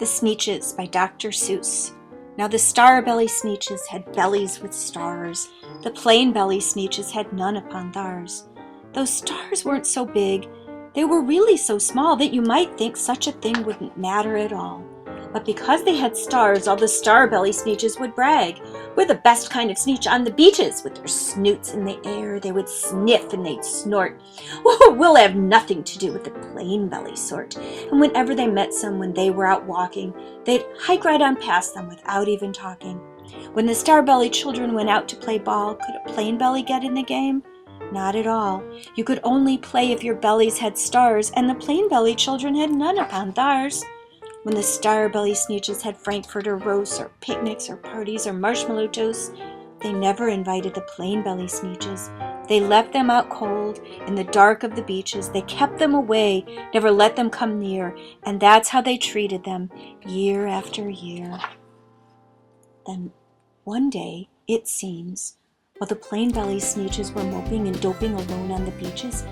The Sneeches by Dr. Seuss. Now the star-belly Sneeches had bellies with stars. The plain-belly Sneeches had none upon theirs. Those stars weren't so big. They were really so small that you might think such a thing wouldn't matter at all. But because they had stars, all the star-belly Sneeches would brag. We're the best kind of Sneech on the beaches. With their snoots in the air, they would sniff and they'd snort. We'll have nothing to do with the plain-belly sort. And whenever they met someone, they were out walking, they'd hike right on past them without even talking. When the star-belly children went out to play ball, could a plain-belly get in the game? Not at all. You could only play if your bellies had stars, and the plain-belly children had none upon theirs. When the star-belly Sneeches had Frankfurter roasts or picnics or parties or marshmallow toasts, they never invited the plain-belly Sneeches. They left them out cold in the dark of the beaches. They kept them away, never let them come near, and that's how they treated them year after year. Then one day, it seems, while the plain-belly Sneeches were moping and doping alone on the beaches,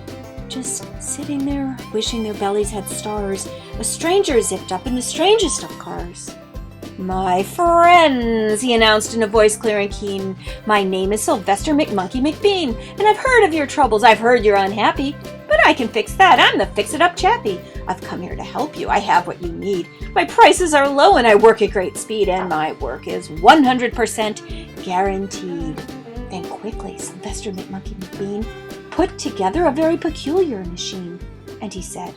just sitting there, wishing their bellies had stars, a stranger zipped up in the strangest of cars. "My friends," he announced in a voice clear and keen, "my name is Sylvester McMonkey McBean, and I've heard of your troubles. I've heard you're unhappy, but I can fix that. I'm the fix-it-up chappie. I've come here to help you. I have what you need. My prices are low, and I work at great speed, and my work is 100% guaranteed." Then quickly, Sylvester McMonkey McBean put together a very peculiar machine, and he said,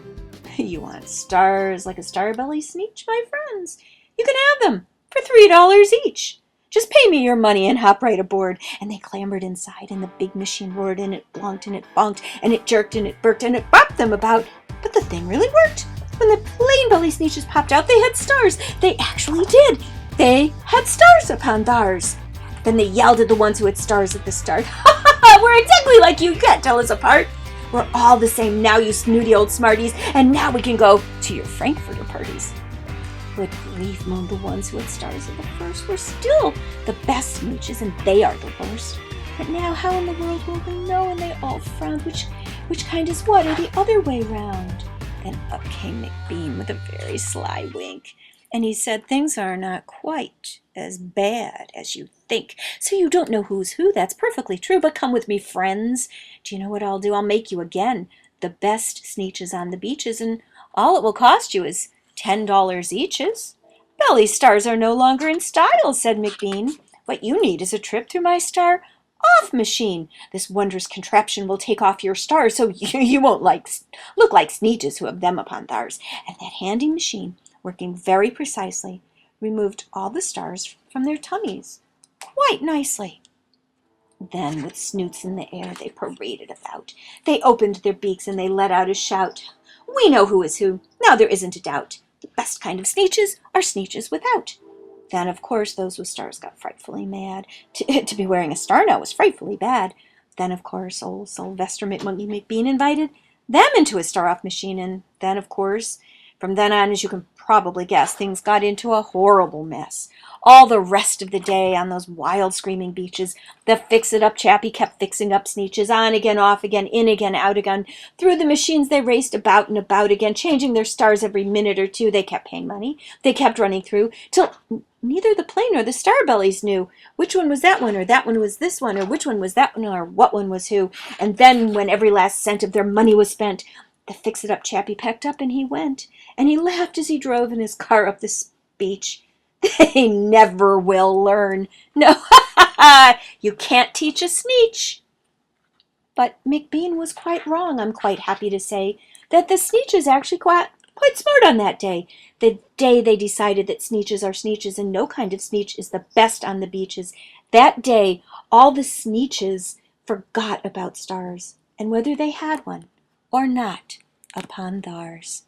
"You want stars like a star-belly Sneech, my friends? You can have them for $3 each. Just pay me your money and hop right aboard." And they clambered inside, and the big machine roared, and it blunked, and it bonked, and it jerked, and it burked, and it bopped them about. But the thing really worked. When the plain-belly Sneeches popped out, they had stars. They actually did. They had stars upon theirs. Then they yelled at the ones who had stars at the start. "Ha ha ha! We're exactly like you. You can't tell us apart. We're all the same now, you snooty old smarties, and now we can go to your Frankfurter parties." Good grief, moaned the ones who had stars at the first. "We're still the best Sneeches, and they are the worst. But now how in the world will we know?" And they all frowned. Which kind is what, or the other way round? Then up came McBean with a very sly wink, and he said, "Things are not quite as bad as you think. So you don't know who's who. That's perfectly true. But come with me, friends. Do you know what I'll do? I'll make you again the best Sneeches on the beaches, and all it will cost you is $10 eaches." "Belly stars are no longer in style," said McBean. "What you need is a trip through my star-off machine. This wondrous contraption will take off your stars so you won't look like Sneeches who have them upon theirs." And that handy machine, working very precisely, removed all the stars from their tummies quite nicely. Then, with snoots in the air, they paraded about. They opened their beaks and they let out a shout. "We know who is who. Now there isn't a doubt. The best kind of Sneeches are Sneeches without." Then, of course, those with stars got frightfully mad. To be wearing a star now was frightfully bad. Then, of course, old Sylvester McMonkey McBean invited them into his star-off machine, and then, of course, from then on, as you can probably guess, things got into a horrible mess. All the rest of the day on those wild screaming beaches, the fix-it-up chappie kept fixing up Sneeches, on again, off again, in again, out again. Through the machines they raced about and about again, changing their stars every minute or two. They kept paying money. They kept running through, till neither the plain nor the star-bellies knew which one was that one, or that one was this one, or which one was that one, or what one was who. And then, when every last cent of their money was spent, the fix-it-up chappie packed up and he went, and he laughed as he drove in his car up the beach. They never will learn. No, you can't teach a Sneech. But McBean was quite wrong, I'm quite happy to say, that the Sneeches actually quite smart on that day. The day they decided that Sneeches are Sneeches and no kind of Sneech is the best on the beaches. That day, all the Sneeches forgot about stars and whether they had one or not upon theirs.